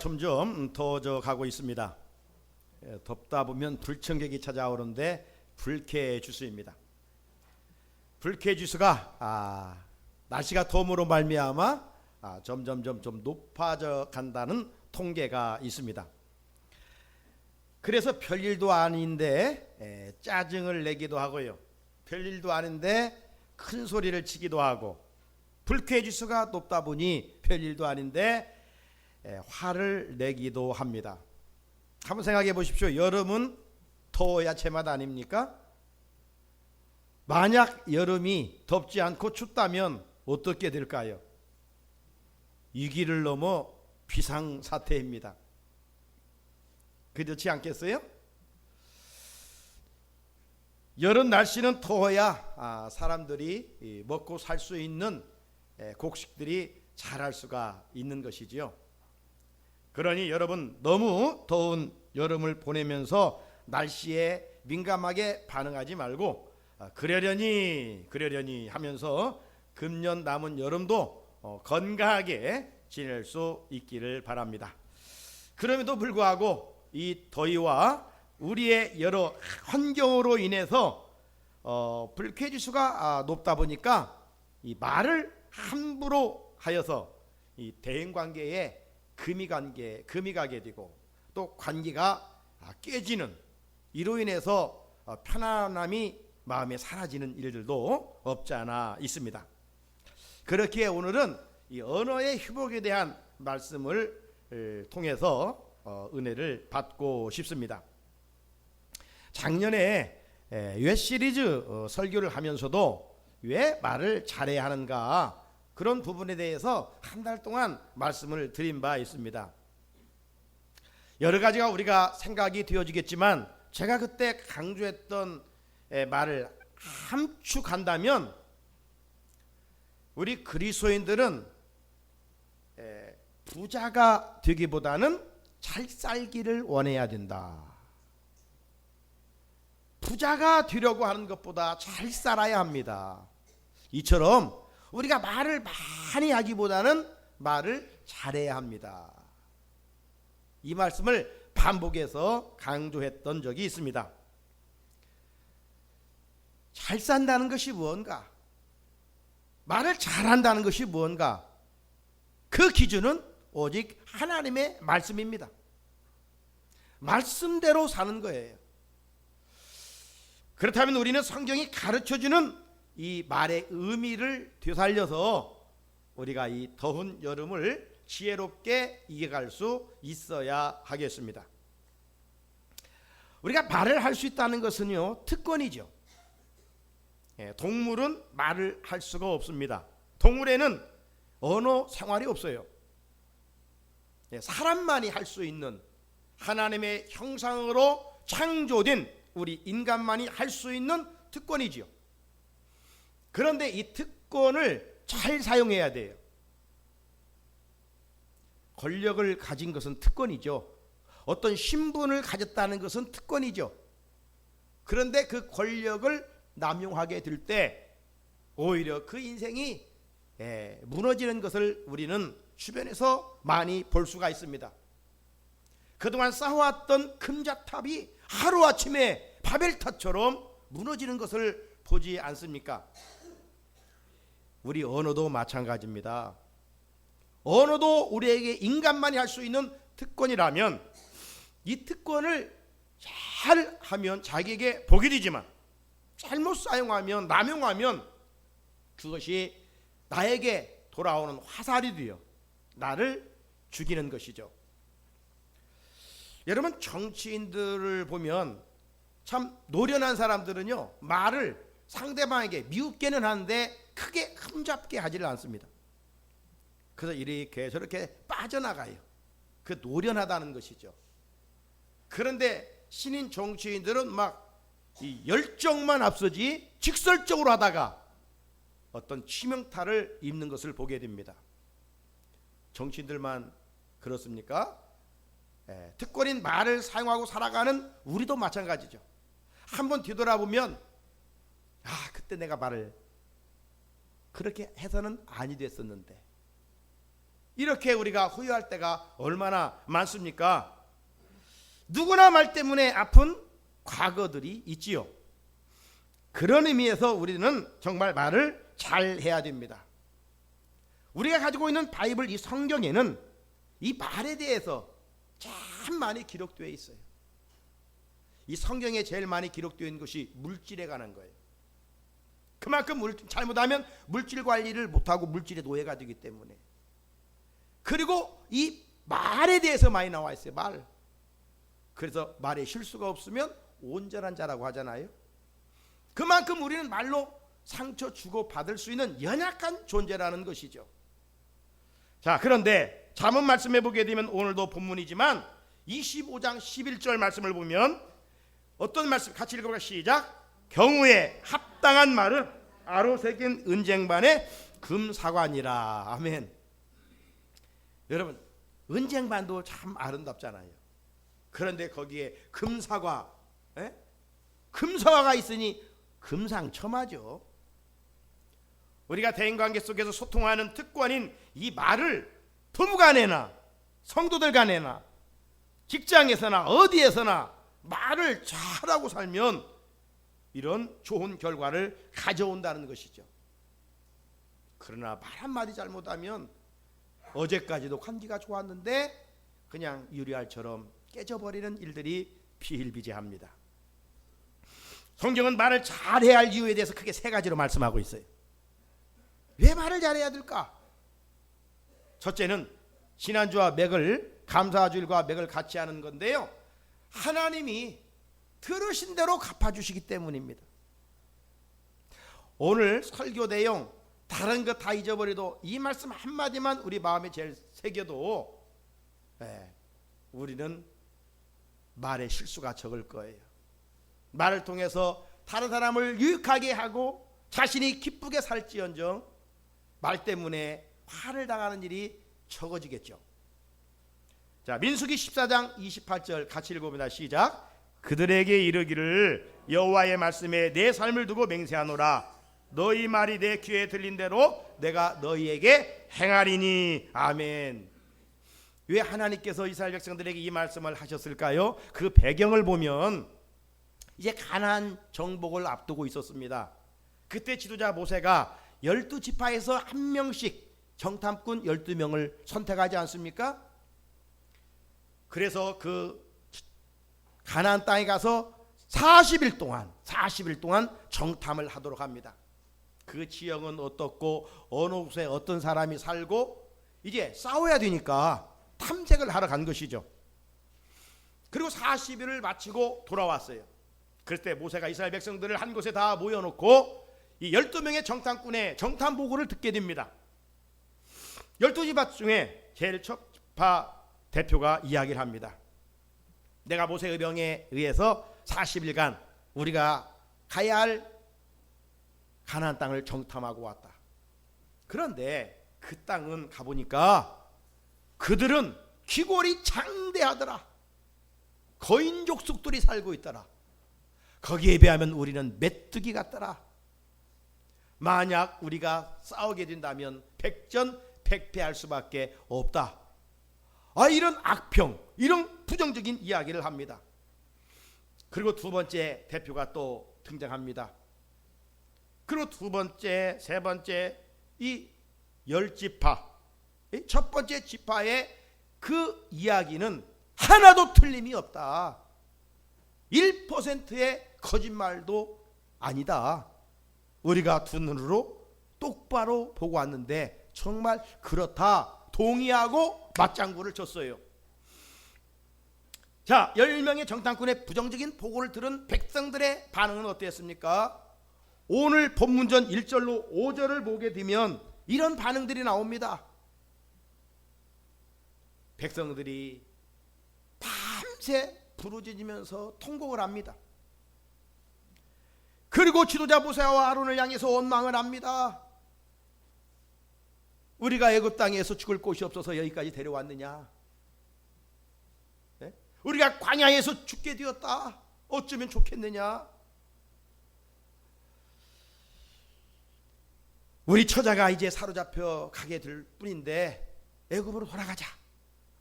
점점 더워져 가고 있습니다. 덥다 보면 불청객이 찾아오는데 불쾌지수입니다. 불쾌지수가 날씨가 더움으로 말미암아 점점 좀 높아져 간다는 통계가 있습니다. 그래서 별일도 아닌데 짜증을 내기도 하고요, 별일도 아닌데 큰 소리를 치기도 하고, 불쾌지수가 높다 보니 별일도 아닌데 화를 내기도 합니다. 한번 생각해 보십시오. 여름은 더워야 제맛 아닙니까? 만약 여름이 덥지 않고 춥다면 어떻게 될까요? 위기를 넘어 비상사태입니다. 그렇지 않겠어요? 여름 날씨는 더워야 사람들이 먹고 살 수 있는 곡식들이 자랄 수가 있는 것이지요. 그러니 여러분, 너무 더운 여름을 보내면서 날씨에 민감하게 반응하지 말고 그러려니 하면서 금년 남은 여름도 건강하게 지낼 수 있기를 바랍니다. 그럼에도 불구하고 이 더위와 우리의 여러 환경으로 인해서 불쾌지수가 높다 보니까 이 말을 함부로 하여서 이 대인관계에 금이 가게 되고, 또 관계가 깨지는, 이로 인해서 편안함이 마음에 사라지는 일들도 없지 않아 있습니다. 그렇기에 오늘은 이 언어의 회복에 대한 말씀을 통해서 은혜를 받고 싶습니다. 작년에 왜 시리즈 설교를 하면서도 왜 말을 잘해야 하는가, 그런 부분에 대해서 한 달 동안 말씀을 드린 바 있습니다. 여러 가지가 우리가 생각이 되어지겠지만, 제가 그때 강조했던 말을 함축한다면, 우리 그리스도인들은 부자가 되기보다는 잘 살기를 원해야 된다. 부자가 되려고 하는 것보다 잘 살아야 합니다. 이처럼 우리가 말을 많이 하기보다는 말을 잘해야 합니다. 이 말씀을 반복해서 강조했던 적이 있습니다. 잘 산다는 것이 무언가, 말을 잘한다는 것이 무언가, 그 기준은 오직 하나님의 말씀입니다. 말씀대로 사는 거예요. 그렇다면 우리는 성경이 가르쳐주는 이 말의 의미를 되살려서 우리가 이 더운 여름을 지혜롭게 이겨갈 수 있어야 하겠습니다. 우리가 말을 할 수 있다는 것은요, 특권이죠. 동물은 말을 할 수가 없습니다. 동물에는 언어 생활이 없어요. 사람만이 할 수 있는, 하나님의 형상으로 창조된 우리 인간만이 할 수 있는 특권이지요. 그런데 이 특권을 잘 사용해야 돼요. 권력을 가진 것은 특권이죠. 어떤 신분을 가졌다는 것은 특권이죠. 그런데 그 권력을 남용하게 될 때 오히려 그 인생이 무너지는 것을 우리는 주변에서 많이 볼 수가 있습니다. 그동안 쌓아왔던 금자탑이 하루아침에 바벨탑처럼 무너지는 것을 보지 않습니까? 우리 언어도 마찬가지입니다. 언어도 우리에게 인간만이 할 수 있는 특권이라면, 이 특권을 잘 하면 자기에게 복이 되지만, 잘못 사용하면, 남용하면 그것이 나에게 돌아오는 화살이 되어 나를 죽이는 것이죠. 여러분, 정치인들을 보면 참 노련한 사람들은요, 말을 상대방에게 미웃게는 하는데 크게 흠잡게 하지를 않습니다. 그래서 이렇게 저렇게 빠져나가요. 그 노련하다는 것이죠. 그런데 신인 정치인들은 막 이 열정만 앞서지 직설적으로 하다가 어떤 치명타를 입는 것을 보게 됩니다. 정치인들만 그렇습니까? 특권인 말을 사용하고 살아가는 우리도 마찬가지죠. 한번 뒤돌아보면 그때 내가 말을 그렇게 해서는 아니 됐었는데, 이렇게 우리가 후회할 때가 얼마나 많습니까? 누구나 말 때문에 아픈 과거들이 있지요. 그런 의미에서 우리는 정말 말을 잘 해야 됩니다. 우리가 가지고 있는 바이블, 이 성경에는 이 말에 대해서 참 많이 기록되어 있어요. 이 성경에 제일 많이 기록되어 있는 것이 물질에 관한 거예요. 그만큼 잘못하면 물질 관리를 못하고 물질의 노예가 되기 때문에. 그리고 이 말에 대해서 많이 나와 있어요. 말. 그래서 말에 실수가 없으면 온전한 자라고 하잖아요. 그만큼 우리는 말로 상처 주고 받을 수 있는 연약한 존재라는 것이죠. 자, 그런데 잠언 말씀해 보게 되면 오늘도 본문이지만 25장 11절 말씀을 보면 어떤 말씀 같이 읽어볼까요? 시작. 경우에 합당한 말은 아로 새긴 은쟁반의 금사관이라. 아멘. 여러분, 은쟁반도 참 아름답잖아요. 그런데 거기에 금사과, 금사과가 있으니 금상첨화죠. 우리가 대인관계 속에서 소통하는 특권인 이 말을 부부간에나 성도들 간에나 직장에서나 어디에서나 말을 잘하고 살면 이런 좋은 결과를 가져온다는 것이죠. 그러나 말 한마디 잘못하면 어제까지도 관계가 좋았는데 그냥 유리알처럼 깨져버리는 일들이 비일비재합니다. 성경은 말을 잘해야 할 이유에 대해서 크게 세 가지로 말씀하고 있어요. 왜 말을 잘해야 될까? 첫째는 지난주와 맥을, 감사주일과 맥을 같이 하는 건데요, 하나님이 들으신 대로 갚아주시기 때문입니다. 오늘 설교 내용 다른 것 다 잊어버려도 이 말씀 한마디만 우리 마음에 제일 새겨도 우리는 말에 실수가 적을 거예요. 말을 통해서 다른 사람을 유익하게 하고 자신이 기쁘게 살지언정 말 때문에 화를 당하는 일이 적어지겠죠. 자, 민수기 14장 28절 같이 읽어봅니다. 시작. 그들에게 이르기를 여호와의 말씀에 내 삶을 두고 맹세하노라. 너희 말이 내 귀에 들린 대로 내가 너희에게 행하리니. 아멘. 왜 하나님께서 이스라엘 백성들에게 이 말씀을 하셨을까요? 그 배경을 보면 이제 가나안 정복을 앞두고 있었습니다. 그때 지도자 모세가 12지파에서 한 명씩 정탐꾼 12명을 선택하지 않습니까? 그래서 그 가나안 땅에 가서 40일 동안 정탐을 하도록 합니다. 그 지형은 어떻고 어느 곳에 어떤 사람이 살고 이제 싸워야 되니까 탐색을 하러 간 것이죠. 그리고 40일을 마치고 돌아왔어요. 그럴 때 모세가 이스라엘 백성들을 한 곳에 다 모여놓고 이 12명의 정탐꾼의 정탐 보고를 듣게 됩니다. 12지파 중에 제일 첫 지파 대표가 이야기를 합니다. 내가 모세의 명에 의해서 40일간 우리가 가야 할 가나안 땅을 정탐하고 왔다. 그런데 그 땅은 가보니까 그들은 귀골이 장대하더라. 거인족속들이 살고 있더라. 거기에 비하면 우리는 메뚜기 같더라. 만약 우리가 싸우게 된다면 백전백패할 수밖에 없다. 이런 악평, 이런 부정적인 이야기를 합니다. 그리고 두 번째 대표가 또 등장합니다. 그리고 두 번째, 세 번째 이 10지파, 첫 번째 지파의 그 이야기는 하나도 틀림이 없다. 1%의 거짓말도 아니다. 우리가 두 눈으로 똑바로 보고 왔는데 정말 그렇다. 동의하고 맞장구를 쳤어요. 자, 10명의 정탐꾼의 부정적인 보고를 들은 백성들의 반응은 어땠습니까? 오늘 본문전 1절로 5절을 보게 되면 이런 반응들이 나옵니다. 백성들이 밤새 부르짖으면서 통곡을 합니다. 그리고 지도자 모세와 아론을 향해서 원망을 합니다. 우리가 애굽 땅에서 죽을 곳이 없어서 여기까지 데려왔느냐? 네? 우리가 광야에서 죽게 되었다. 어쩌면 좋겠느냐? 우리 처자가 이제 사로잡혀 가게 될 뿐인데 애굽으로 돌아가자.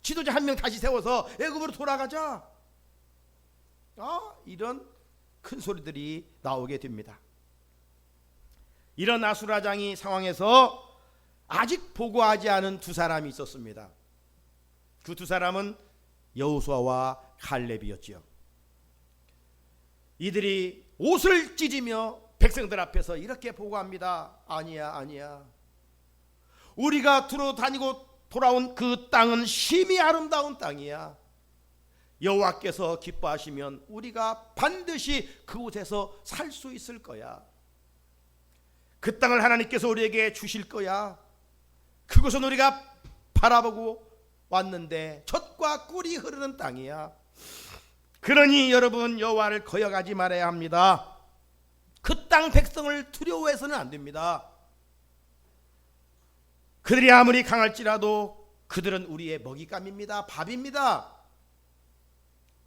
지도자 한 명 다시 세워서 애굽으로 돌아가자. 이런 큰 소리들이 나오게 됩니다. 이런 아수라장이 상황에서 아직 보고하지 않은 두 사람이 있었습니다. 그 두 사람은 여호수아와 갈렙이었지요. 이들이 옷을 찢으며 백성들 앞에서 이렇게 보고합니다. 아니야. 우리가 두루 다니고 돌아온 그 땅은 심히 아름다운 땅이야. 여호와께서 기뻐하시면 우리가 반드시 그곳에서 살 수 있을 거야. 그 땅을 하나님께서 우리에게 주실 거야. 그곳은 우리가 바라보고 왔는데 젖과 꿀이 흐르는 땅이야. 그러니 여러분, 여호와를 거역하지 말아야 합니다. 그 땅 백성을 두려워해서는 안 됩니다. 그들이 아무리 강할지라도 그들은 우리의 먹잇감입니다. 밥입니다.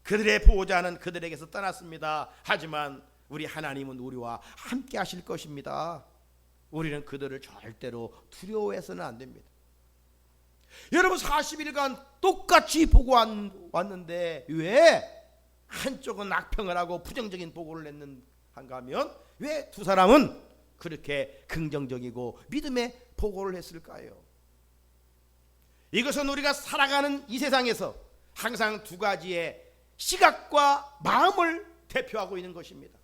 그들의 보호자는 그들에게서 떠났습니다. 하지만 우리 하나님은 우리와 함께 하실 것입니다. 우리는 그들을 절대로 두려워해서는 안 됩니다. 여러분, 40일간 똑같이 보고 왔는데 왜 한쪽은 악평을 하고 부정적인 보고를 냈는가 하면 왜 두 사람은 그렇게 긍정적이고 믿음의 보고를 했을까요? 이것은 우리가 살아가는 이 세상에서 항상 두 가지의 시각과 마음을 대표하고 있는 것입니다.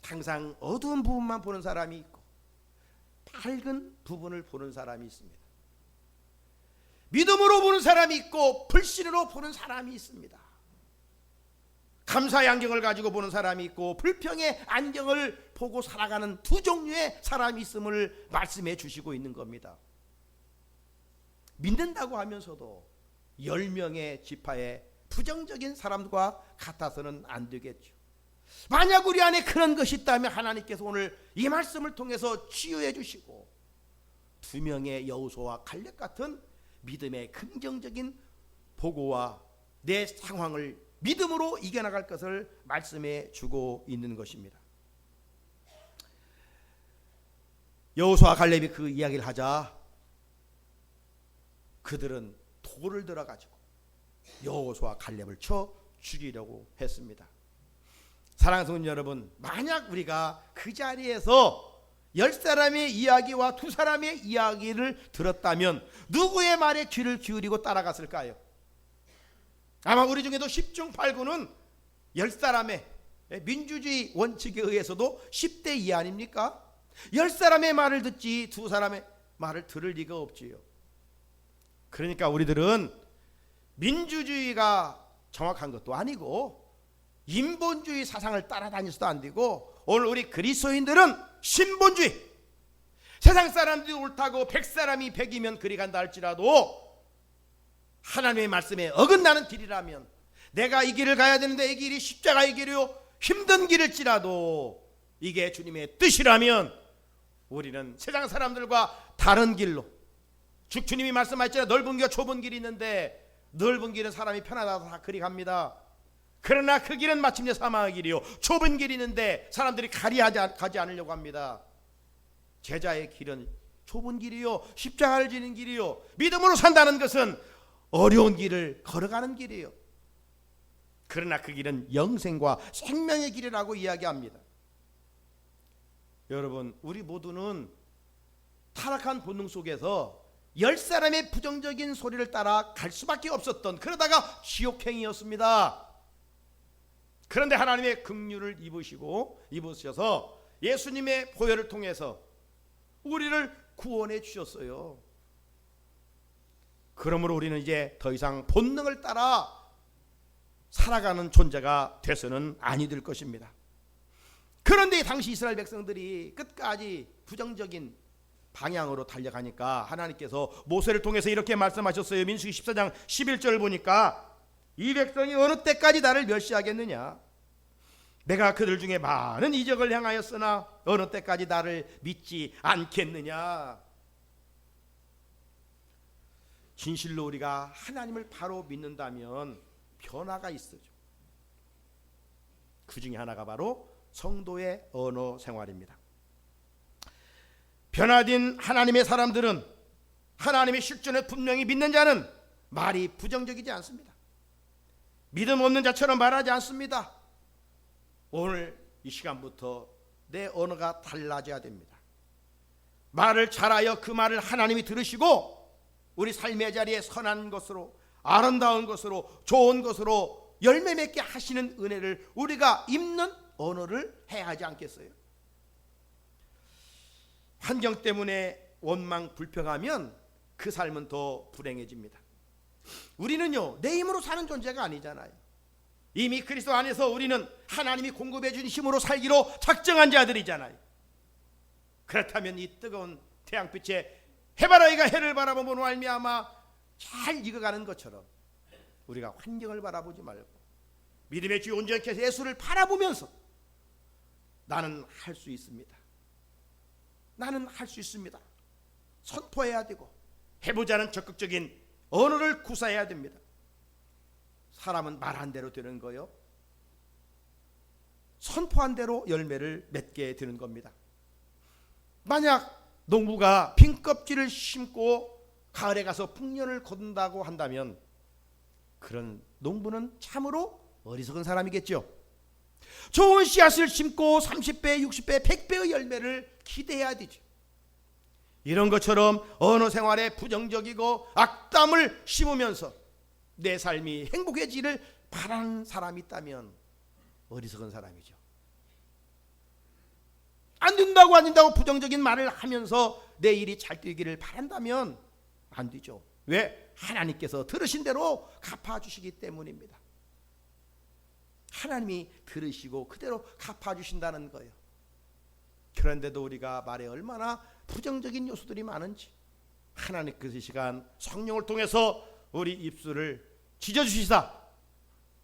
항상 어두운 부분만 보는 사람이 있고 밝은 부분을 보는 사람이 있습니다. 믿음으로 보는 사람이 있고 불신으로 보는 사람이 있습니다. 감사의 안경을 가지고 보는 사람이 있고 불평의 안경을 보고 살아가는 두 종류의 사람이 있음을 말씀해 주시고 있는 겁니다. 믿는다고 하면서도 10명의 지파의 부정적인 사람과 같아서는 안 되겠죠. 만약 우리 안에 그런 것이 있다면 하나님께서 오늘 이 말씀을 통해서 치유해 주시고 2명의 여호수아와 갈렙 같은 믿음의 긍정적인 보고와 내 상황을 믿음으로 이겨나갈 것을 말씀해 주고 있는 것입니다. 여호수아와 갈렙이 그 이야기를 하자 그들은 돌을 들어가지고 여호수아와 갈렙을 쳐 죽이려고 했습니다. 사랑하는 성도 여러분, 만약 우리가 그 자리에서 10사람의 이야기와 2사람의 이야기를 들었다면 누구의 말에 귀를 기울이고 따라갔을까요? 아마 우리 중에도 10중 8구는 10사람의 민주주의 원칙에 의해서도 10대 2 아닙니까? 10사람의 말을 듣지 2사람의 말을 들을 리가 없지요. 그러니까 우리들은 민주주의가 정확한 것도 아니고 인본주의 사상을 따라다니서도 안 되고 오늘 우리 그리스도인들은 신본주의, 세상 사람들이 옳다고 100사람이 100이면 그리 간다 할지라도 하나님의 말씀에 어긋나는 길이라면 내가 이 길을 가야 되는데 이 길이 십자가의 길이요 힘든 길일지라도 이게 주님의 뜻이라면 우리는 세상 사람들과 다른 길로 주님이 말씀하셨잖아요. 넓은 길과 좁은 길이 있는데 넓은 길은 사람이 편하다고 다 그리 갑니다. 그러나 그 길은 마침내 사망의 길이요 좁은 길이 있는데 사람들이 가지 않으려고 합니다. 제자의 길은 좁은 길이요 십자가를 지는 길이요 믿음으로 산다는 것은 어려운 길을 걸어가는 길이에요. 그러나 그 길은 영생과 생명의 길이라고 이야기합니다. 여러분, 우리 모두는 타락한 본능 속에서 10사람의 부정적인 소리를 따라 갈 수밖에 없었던, 그러다가 지옥행이었습니다. 그런데 하나님의 긍휼을 입으셔서 예수님의 보혈을 통해서 우리를 구원해 주셨어요. 그러므로 우리는 이제 더 이상 본능을 따라 살아가는 존재가 돼서는 아니 될 것입니다. 그런데 당시 이스라엘 백성들이 끝까지 부정적인 방향으로 달려가니까 하나님께서 모세를 통해서 이렇게 말씀하셨어요. 민수기 14장 11절 보니까 이 백성이 어느 때까지 나를 멸시하겠느냐? 내가 그들 중에 많은 이적을 행하였으나 어느 때까지 나를 믿지 않겠느냐? 진실로 우리가 하나님을 바로 믿는다면 변화가 있어죠. 그 중에 하나가 바로 성도의 언어 생활입니다. 변화된 하나님의 사람들은 하나님의 실존을 분명히 믿는 자는 말이 부정적이지 않습니다. 믿음 없는 자처럼 말하지 않습니다. 오늘 이 시간부터 내 언어가 달라져야 됩니다. 말을 잘하여 그 말을 하나님이 들으시고 우리 삶의 자리에 선한 것으로, 아름다운 것으로, 좋은 것으로 열매 맺게 하시는 은혜를 우리가 입는 언어를 해야 하지 않겠어요? 환경 때문에 원망 불평하면 그 삶은 더 불행해집니다. 우리는요, 내 힘으로 사는 존재가 아니잖아요. 이미 그리스도 안에서 우리는 하나님이 공급해 준 힘으로 살기로 작정한 자들이잖아요. 그렇다면 이 뜨거운 태양빛에 해바라기가 해를 바라보므로 말미암아 잘 익어가는 것처럼 우리가 환경을 바라보지 말고 믿음의 주 온전케 예수를 바라보면서 나는 할 수 있습니다. 나는 할 수 있습니다. 선포해야 되고 해보자는 적극적인 언어를 구사해야 됩니다. 사람은 말한 대로 되는 거요, 선포한 대로 열매를 맺게 되는 겁니다. 만약 농부가 빈 껍질을 심고 가을에 가서 풍년을 거둔다고 한다면 그런 농부는 참으로 어리석은 사람이겠죠. 좋은 씨앗을 심고 30배, 60배, 100배의 열매를 기대해야 되죠. 이런 것처럼 언어 생활에 부정적이고 악담을 심으면서 내 삶이 행복해지기를 바라는 사람이 있다면 어리석은 사람이죠. 안 된다고 부정적인 말을 하면서 내 일이 잘 되기를 바란다면 안 되죠. 왜? 하나님께서 들으신 대로 갚아주시기 때문입니다. 하나님이 들으시고 그대로 갚아주신다는 거예요. 그런데도 우리가 말에 얼마나 부정적인 요소들이 많은지 하나님께서 이 시간 성령을 통해서 우리 입술을 찢어주시사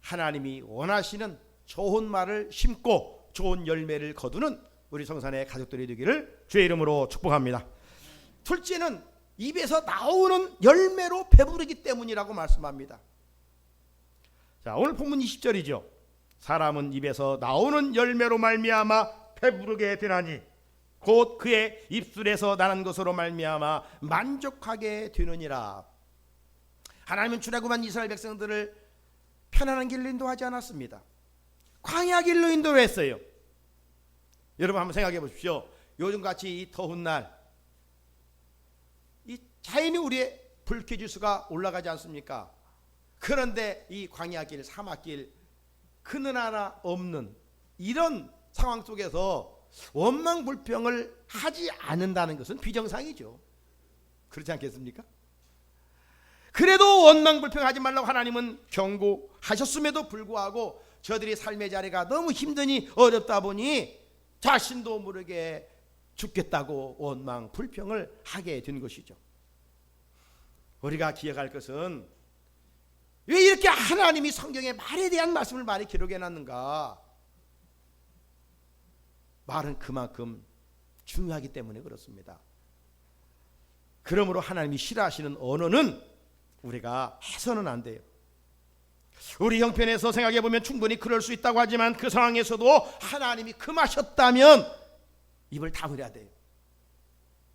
하나님이 원하시는 좋은 말을 심고 좋은 열매를 거두는 우리 성산의 가족들이 되기를 주의 이름으로 축복합니다. 둘째는 입에서 나오는 열매로 배부르기 때문이라고 말씀합니다. 자, 오늘 본문 20절이죠. 사람은 입에서 나오는 열매로 말미암아 배부르게 되나니 곧 그의 입술에서 나는 것으로 말미암아 만족하게 되느니라. 하나님은 출애굽한 이스라엘 백성들을 편안한 길로 인도하지 않았습니다. 광야 길로 인도했어요. 여러분 한번 생각해 보십시오. 요즘같이 이 더운 날 이 자연히 우리의 불쾌지수가 올라가지 않습니까? 그런데 이 광야길, 사막길 그늘 하나 없는 이런 상황 속에서 원망불평을 하지 않는다는 것은 비정상이죠. 그렇지 않겠습니까? 그래도 원망불평하지 말라고 하나님은 경고하셨음에도 불구하고 저들이 삶의 자리가 너무 힘드니 어렵다 보니 자신도 모르게 죽겠다고 원망불평을 하게 된 것이죠. 우리가 기억할 것은 왜 이렇게 하나님이 성경에 말에 대한 말씀을 많이 기록해놨는가? 말은 그만큼 중요하기 때문에 그렇습니다. 그러므로 하나님이 싫어하시는 언어는 우리가 해서는 안 돼요. 우리 형편에서 생각해보면 충분히 그럴 수 있다고 하지만 그 상황에서도 하나님이 금하셨다면 입을 다물어야 돼요.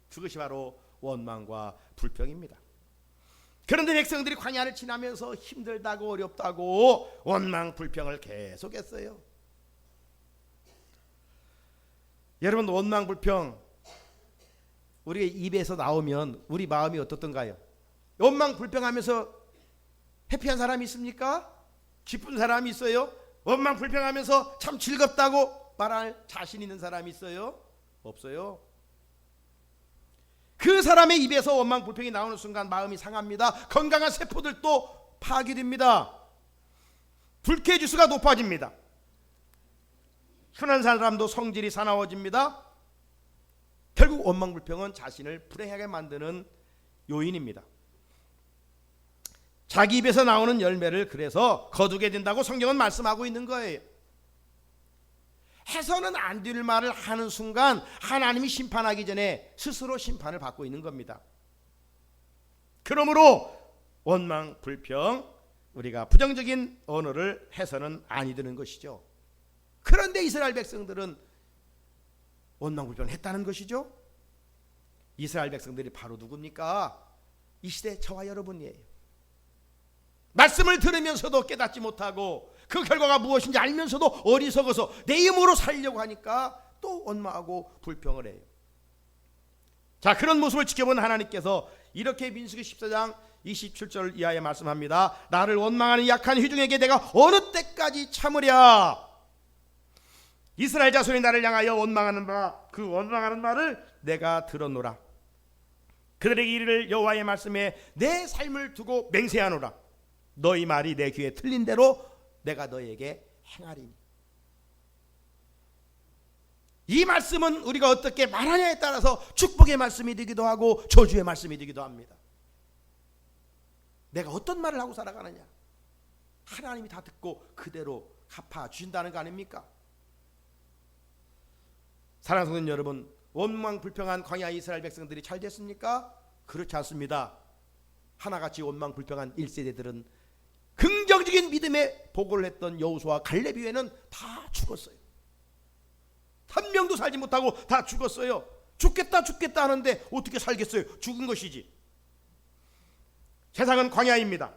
그것이 바로 원망과 불평입니다. 그런데 백성들이 광야를 지나면서 힘들다고 어렵다고 원망 불평을 계속했어요. 여러분, 원망 불평 우리 입에서 나오면 우리 마음이 어떻던가요? 원망 불평하면서 해피한 사람이 있습니까? 기쁜 사람이 있어요? 원망 불평하면서 참 즐겁다고 말할 자신 있는 사람이 있어요? 없어요. 그 사람의 입에서 원망 불평이 나오는 순간 마음이 상합니다. 건강한 세포들도 파괴됩니다. 불쾌지수가 높아집니다. 흔한 사람도 성질이 사나워집니다. 결국 원망 불평은 자신을 불행하게 만드는 요인입니다. 자기 입에서 나오는 열매를 그래서 거두게 된다고 성경은 말씀하고 있는 거예요. 해서는 안 될 말을 하는 순간 하나님이 심판하기 전에 스스로 심판을 받고 있는 겁니다. 그러므로 원망, 불평, 우리가 부정적인 언어를 해서는 아니 되는 것이죠. 그런데 이스라엘 백성들은 원망, 불평을 했다는 것이죠. 이스라엘 백성들이 바로 누굽니까? 이 시대 저와 여러분이에요. 말씀을 들으면서도 깨닫지 못하고 그 결과가 무엇인지 알면서도 어리석어서 내 힘으로 살려고 하니까 또 원망하고 불평을 해요. 자, 그런 모습을 지켜본 하나님께서 이렇게 민수기 14장 27절 이하에 말씀합니다. 나를 원망하는 약한 회중에게 내가 어느 때까지 참으랴. 이스라엘 자손이 나를 향하여 원망하는 바, 그 원망하는 말을 내가 들었노라. 그들에게 이르를 여호와의 말씀에 내 삶을 두고 맹세하노라. 너희 말이 내 귀에 틀린 대로 내가 너희에게 행하리니. 이 말씀은 우리가 어떻게 말하냐에 따라서 축복의 말씀이 되기도 하고 저주의 말씀이 되기도 합니다. 내가 어떤 말을 하고 살아가느냐, 하나님이 다 듣고 그대로 갚아 주신다는 거 아닙니까? 사랑하는 성도 여러분, 원망 불평한 광야 이스라엘 백성들이 잘 됐습니까? 그렇지 않습니다. 하나같이 원망 불평한 1세대들은 긍정적인 믿음의 보고를 했던 여호수아와 갈렙 이외에는 다 죽었어요. 한 명도 살지 못하고 다 죽었어요. 죽겠다 하는데 어떻게 살겠어요? 죽은 것이지. 세상은 광야입니다.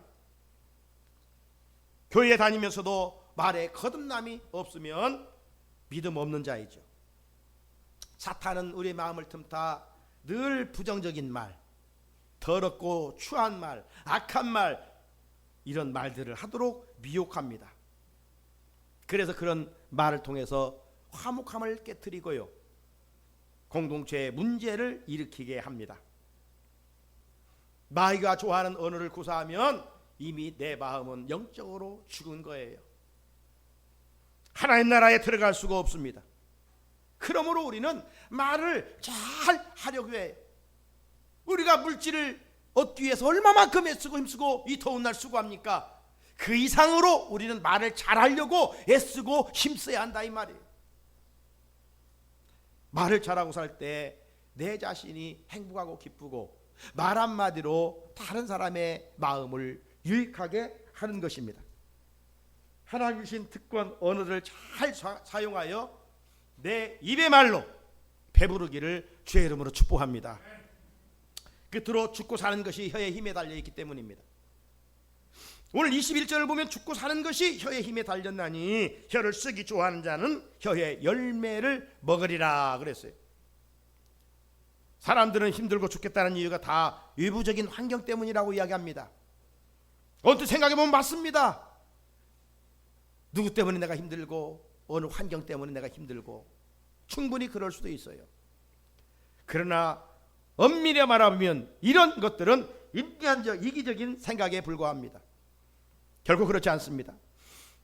교회에 다니면서도 말에 거듭남이 없으면 믿음 없는 자이죠. 사탄은 우리의 마음을 틈타 늘 부정적인 말, 더럽고 추한 말, 악한 말, 이런 말들을 하도록 미혹합니다. 그래서 그런 말을 통해서 화목함을 깨트리고요, 공동체의 문제를 일으키게 합니다. 마귀가 좋아하는 언어를 구사하면 이미 내 마음은 영적으로 죽은 거예요. 하나님 나라에 들어갈 수가 없습니다. 그러므로 우리는 말을 잘 하려고 해요. 우리가 물질을 얻기 위해서 얼마만큼 애쓰고 힘쓰고 이 더운 날 수고합니까? 그 이상으로 우리는 말을 잘 하려고 애쓰고 힘써야 한다, 이 말이에요. 말을 잘하고 살 때 내 자신이 행복하고 기쁘고 말 한마디로 다른 사람의 마음을 유익하게 하는 것입니다. 하나님 주신 특권 언어를 잘 사용하여 내 입의 말로 배부르기를 주의 이름으로 축복합니다. 끝으로 죽고 사는 것이 혀의 힘에 달려있기 때문입니다. 오늘 21절을 보면 죽고 사는 것이 혀의 힘에 달렸나니 혀를 쓰기 좋아하는 자는 혀의 열매를 먹으리라 그랬어요. 사람들은 힘들고 죽겠다는 이유가 다 외부적인 환경 때문이라고 이야기합니다. 언뜻 생각해보면 맞습니다. 누구 때문에 내가 힘들고 어느 환경 때문에 내가 힘들고 충분히 그럴 수도 있어요. 그러나 엄밀히 말하면 이런 것들은 인간적 이기적인 생각에 불과합니다. 결국 그렇지 않습니다.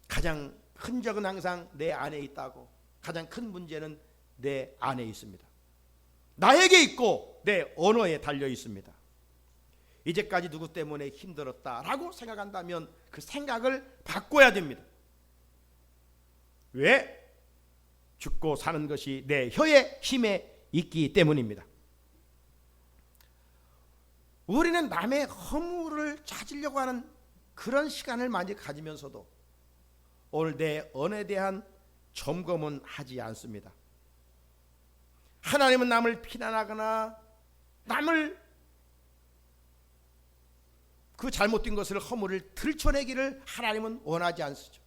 가장 큰 적은 항상 내 안에 있다고, 가장 큰 문제는 내 안에 있습니다. 나에게 있고 내 언어에 달려 있습니다. 이제까지 누구 때문에 힘들었다라고 생각한다면 그 생각을 바꿔야 됩니다. 왜? 죽고 사는 것이 내 혀의 힘에 있기 때문입니다. 우리는 남의 허물을 찾으려고 하는 그런 시간을 많이 가지면서도 오늘 내 언어에 대한 점검은 하지 않습니다. 하나님은 남을 비난하거나 남을 그 잘못된 것을 허물을 들춰내기를 하나님은 원하지 않으시죠.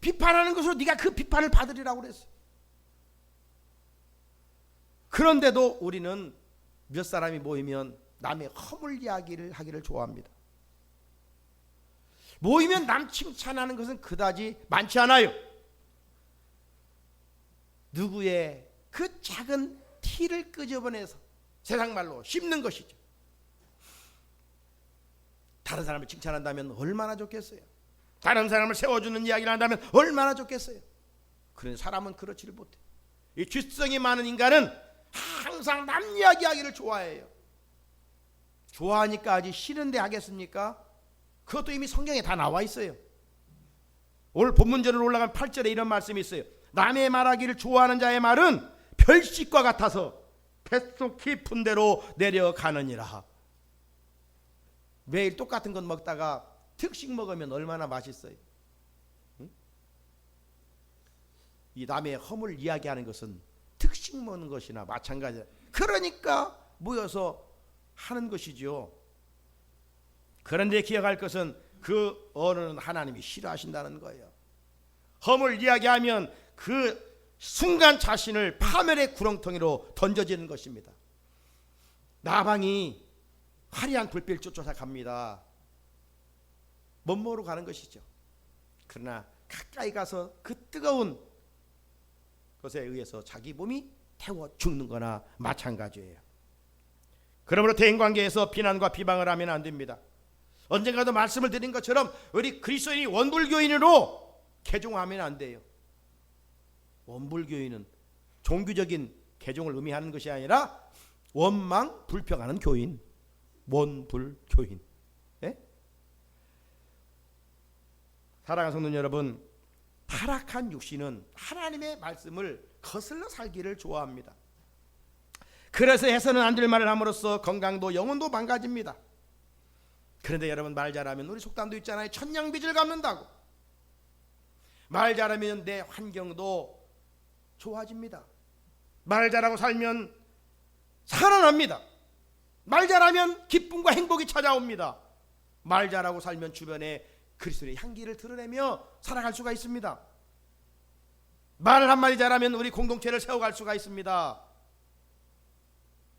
비판하는 것으로 네가 그 비판을 받으리라고 그랬어요. 그런데도 우리는 몇 사람이 모이면 남의 허물 이야기를 하기를 좋아합니다. 모이면 남 칭찬하는 것은 그다지 많지 않아요. 누구의 그 작은 티를 끄집어내서 세상 말로 씹는 것이죠. 다른 사람을 칭찬한다면 얼마나 좋겠어요. 다른 사람을 세워주는 이야기를 한다면 얼마나 좋겠어요. 그런 사람은 그렇지를 못해. 이 쥐성이 많은 인간은 항상 남 이야기하기를 좋아해요. 좋아하니까 하지 싫은데 하겠습니까? 그것도 이미 성경에 다 나와 있어요. 오늘 본문절로 올라간 8절에 이런 말씀이 있어요. 남의 말하기를 좋아하는 자의 말은 별식과 같아서 뱃속 깊은 데로 내려가느니라. 매일 똑같은 것 먹다가 특식 먹으면 얼마나 맛있어요. 응? 이 남의 허물 이야기하는 것은 특식 먹는 것이나 마찬가지예요. 그러니까 모여서 하는 것이죠. 그런데 기억할 것은 그 언어는 하나님이 싫어하신다는 거예요. 허물 이야기하면 그 순간 자신을 파멸의 구렁텅이로 던져지는 것입니다. 나방이 화려한 불빛을 쫓아갑니다. 멋모로 가는 것이죠. 그러나 가까이 가서 그 뜨거운 것에 의해서 자기 몸이 태워 죽는 거나 마찬가지예요. 그러므로 대인관계에서 비난과 비방을 하면 안 됩니다. 언젠가도 말씀을 드린 것처럼 우리 그리스도인이 원불교인으로 개종하면 안 돼요. 원불교인은 종교적인 개종을 의미하는 것이 아니라 원망 불평하는 교인, 원불교인. 예? 사랑하는 성도 여러분, 타락한 육신은 하나님의 말씀을 거슬러 살기를 좋아합니다. 그래서 해서는 안 될 말을 함으로써 건강도 영혼도 망가집니다. 그런데 여러분, 말 잘하면 우리 속담도 있잖아요. 천냥빚을 갚는다고. 말 잘하면 내 환경도 좋아집니다. 말 잘하고 살면 살아납니다. 말 잘하면 기쁨과 행복이 찾아옵니다. 말 잘하고 살면 주변에 그리스도의 향기를 드러내며 살아갈 수가 있습니다. 말 한마디 잘하면 우리 공동체를 세워갈 수가 있습니다.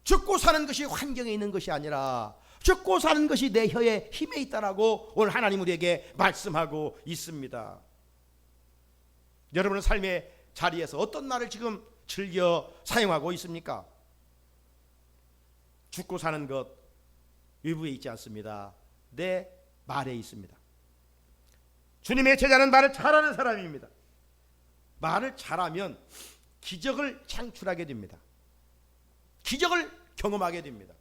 죽고 사는 것이 환경에 있는 것이 아니라 죽고 사는 것이 내 혀에 힘에 있다라고 오늘 하나님 우리에게 말씀하고 있습니다. 여러분은 삶의 자리에서 어떤 말을 지금 즐겨 사용하고 있습니까? 죽고 사는 것 위부에 있지 않습니다. 내 말에 있습니다. 주님의 제자는 말을 잘하는 사람입니다. 말을 잘하면 기적을 창출하게 됩니다. 기적을 경험하게 됩니다.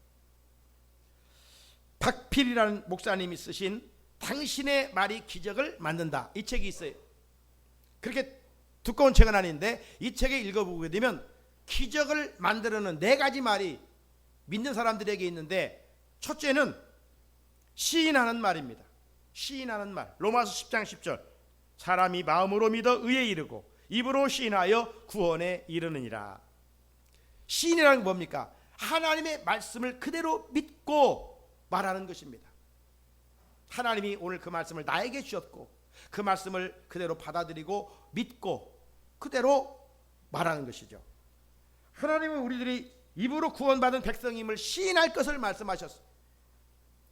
박필이라는 목사님이 쓰신 당신의 말이 기적을 만든다, 이 책이 있어요. 그렇게 두꺼운 책은 아닌데 이 책에 읽어보게 되면 기적을 만들어내는 4가지 말이 믿는 사람들에게 있는데, 첫째는 시인하는 말입니다. 시인하는 말. 로마서 10장 10절. 사람이 마음으로 믿어 의에 이르고 입으로 시인하여 구원에 이르느니라. 시인이라는 건 뭡니까? 하나님의 말씀을 그대로 믿고 말하는 것입니다. 하나님이 오늘 그 말씀을 나에게 주셨고 그 말씀을 그대로 받아들이고 믿고 그대로 말하는 것이죠. 하나님은 우리들이 입으로 구원받은 백성임을 시인할 것을 말씀하셨습니다.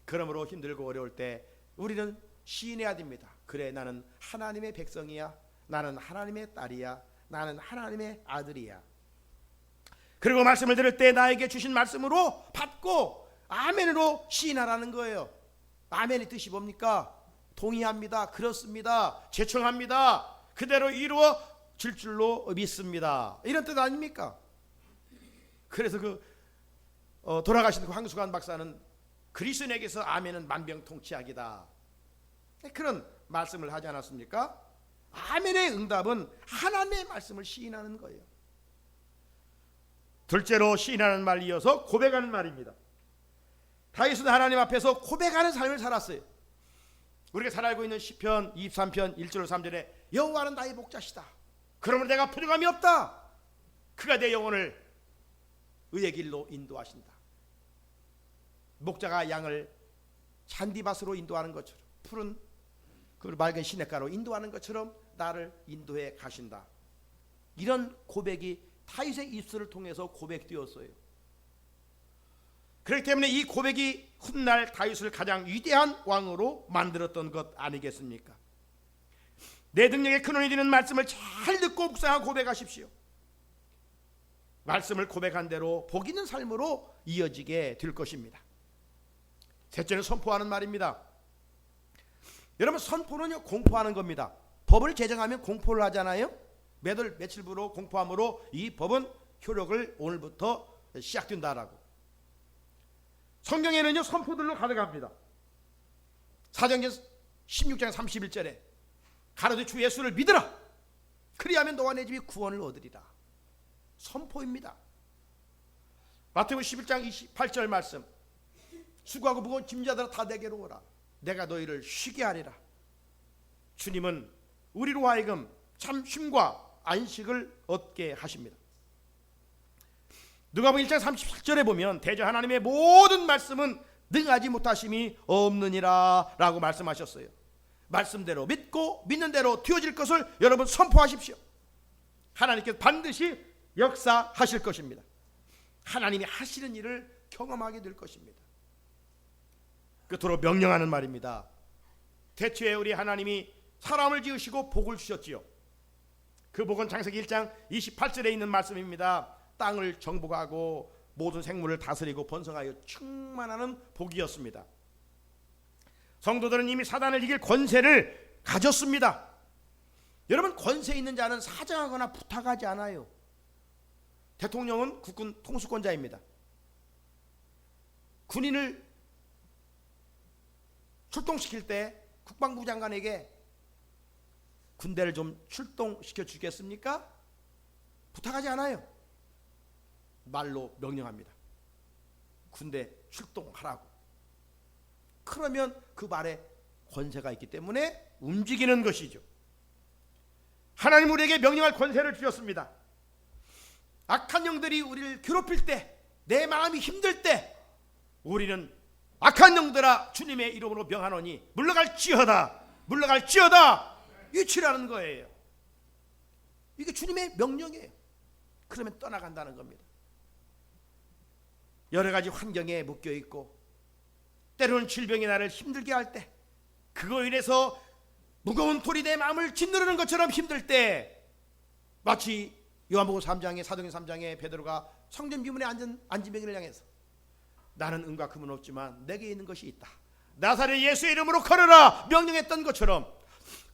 그러므로 힘들고 어려울 때 우리는 시인해야 됩니다. 그래, 나는 하나님의 백성이야. 나는 하나님의 딸이야. 나는 하나님의 아들이야. 그리고 말씀을 들을 때 나에게 주신 말씀으로 받고 아멘으로 시인하라는 거예요. 아멘의 뜻이 뭡니까? 동의합니다. 그렇습니다. 제청합니다. 그대로 이루어질 줄로 믿습니다. 이런 뜻 아닙니까? 그래서 돌아가신 그 황수관 박사는 그리스도인에게서 아멘은 만병통치약이다, 그런 말씀을 하지 않았습니까? 아멘의 응답은 하나님의 말씀을 시인하는 거예요. 둘째로 시인하는 말이 이어서 고백하는 말입니다. 다윗은 하나님 앞에서 고백하는 삶을 살았어요. 우리가 잘 알고 있는 시편 23편 1절 3절에 여호와는 나의 목자시다. 그러므로 내가 부족함이 없다. 그가 내 영혼을 의의 길로 인도하신다. 목자가 양을 잔디밭으로 인도하는 것처럼, 푸른 그 맑은 시냇가로 인도하는 것처럼 나를 인도해 가신다. 이런 고백이 다윗의 입술을 통해서 고백되었어요. 그렇기 때문에 이 고백이 훗날 다윗을 가장 위대한 왕으로 만들었던 것 아니겠습니까? 내 능력의 근원이 되는 말씀을 잘 듣고 묵상하고 고백하십시오. 말씀을 고백한 대로 복 있는 삶으로 이어지게 될 것입니다. 셋째는 선포하는 말입니다. 여러분, 선포는요, 공포하는 겁니다. 법을 제정하면 공포를 하잖아요. 매달 며칠부로 공포함으로 이 법은 효력을 오늘부터 시작된다라고. 성경에는요, 선포들로 가득합니다. 사도행전 16장 31절에 가로되 주 예수를 믿으라. 그리하면 너와 내 집이 구원을 얻으리라. 선포입니다. 마태복음 11장 28절 말씀. 수고하고 무거운 짐자들아 다 내게로 오라. 내가 너희를 쉬게 하리라. 주님은 우리로 하여금 참 쉼과 안식을 얻게 하십니다. 누가복음 1장 37절에 보면 대저 하나님의 모든 말씀은 능하지 못하심이 없느니라 라고 말씀하셨어요. 말씀대로 믿고 믿는 대로 되어질 것을 여러분 선포하십시오. 하나님께서 반드시 역사하실 것입니다. 하나님이 하시는 일을 경험하게 될 것입니다. 끝으로 명령하는 말입니다. 태초에 우리 하나님이 사람을 지으시고 복을 주셨지요. 그 복은 창세기 1장 28절에 있는 말씀입니다. 땅을 정복하고 모든 생물을 다스리고 번성하여 충만하는 복이었습니다. 성도들은 이미 사단을 이길 권세를 가졌습니다. 여러분, 권세 있는 자는 사정하거나 부탁하지 않아요. 대통령은 국군 통수권자입니다. 군인을 출동시킬 때 국방부 장관에게 군대를 좀 출동시켜 주겠습니까? 부탁하지 않아요. 말로 명령합니다. 군대 출동하라고. 그러면 그 말에 권세가 있기 때문에 움직이는 것이죠. 하나님 우리에게 명령할 권세를 주셨습니다. 악한 영들이 우리를 괴롭힐 때, 내 마음이 힘들 때 우리는 악한 영들아 주님의 이름으로 명하노니 물러갈지어다, 물러갈지어다 외치라는 거예요. 이게 주님의 명령이에요. 그러면 떠나간다는 겁니다. 여러 가지 환경에 묶여 있고 때로는 질병이 나를 힘들게 할 때, 그거 인해서 무거운 돌이 내 마음을 짓누르는 것처럼 힘들 때, 마치 요한복음 3장에 사도행전 3장에 베드로가 성전 비문에 앉은 안진뱅이를 향해서 나는 은과 금은 없지만 내게 있는 것이 있다, 나사렛 예수의 이름으로 걸어라 명령했던 것처럼,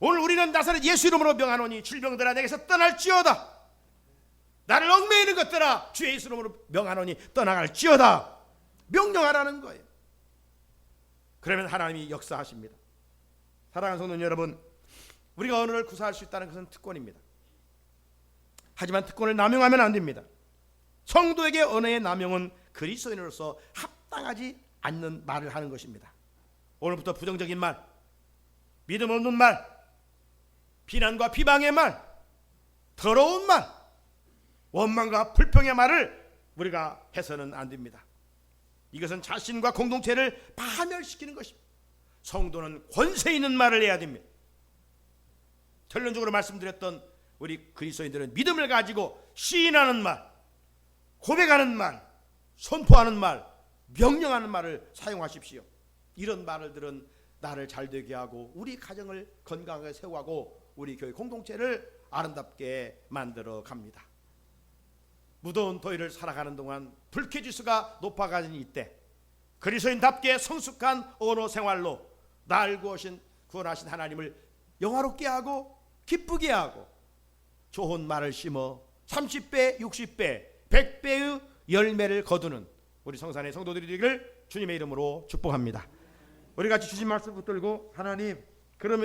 오늘 우리는 나사렛 예수 이름으로 명하노니 질병들아 내게서 떠날지어다, 나를 얽매이는 것들아 주의 예수 이름으로 명하노니 떠나갈지어다 명령하라는 거예요. 그러면 하나님이 역사하십니다. 사랑하는 성도 여러분, 우리가 언어를 구사할 수 있다는 것은 특권입니다. 하지만 특권을 남용하면 안 됩니다. 성도에게 언어의 남용은 그리스도인으로서 합당하지 않는 말을 하는 것입니다. 오늘부터 부정적인 말, 믿음 없는 말, 비난과 비방의 말, 더러운 말, 원망과 불평의 말을 우리가 해서는 안 됩니다. 이것은 자신과 공동체를 파멸시키는 것입니다. 성도는 권세 있는 말을 해야 됩니다. 결론적으로 말씀드렸던 우리 그리스도인들은 믿음을 가지고 시인하는 말, 고백하는 말, 선포하는 말, 명령하는 말을 사용하십시오. 이런 말들은 나를 잘되게 하고 우리 가정을 건강하게 세워가고 우리 교회 공동체를 아름답게 만들어 갑니다. 무더운 더위를 살아가는 동안 불쾌지수가 높아가는 이때 그리스도인답게 성숙한 언어 생활로 날 구원하신 하나님을 영화롭게 하고 기쁘게 하고 좋은 말을 심어 30배, 60배, 100배의 열매를 거두는 우리 성산의 성도들이 되기를 주님의 이름으로 축복합니다. 우리 같이 주신 말씀 붙들고 하나님, 그러면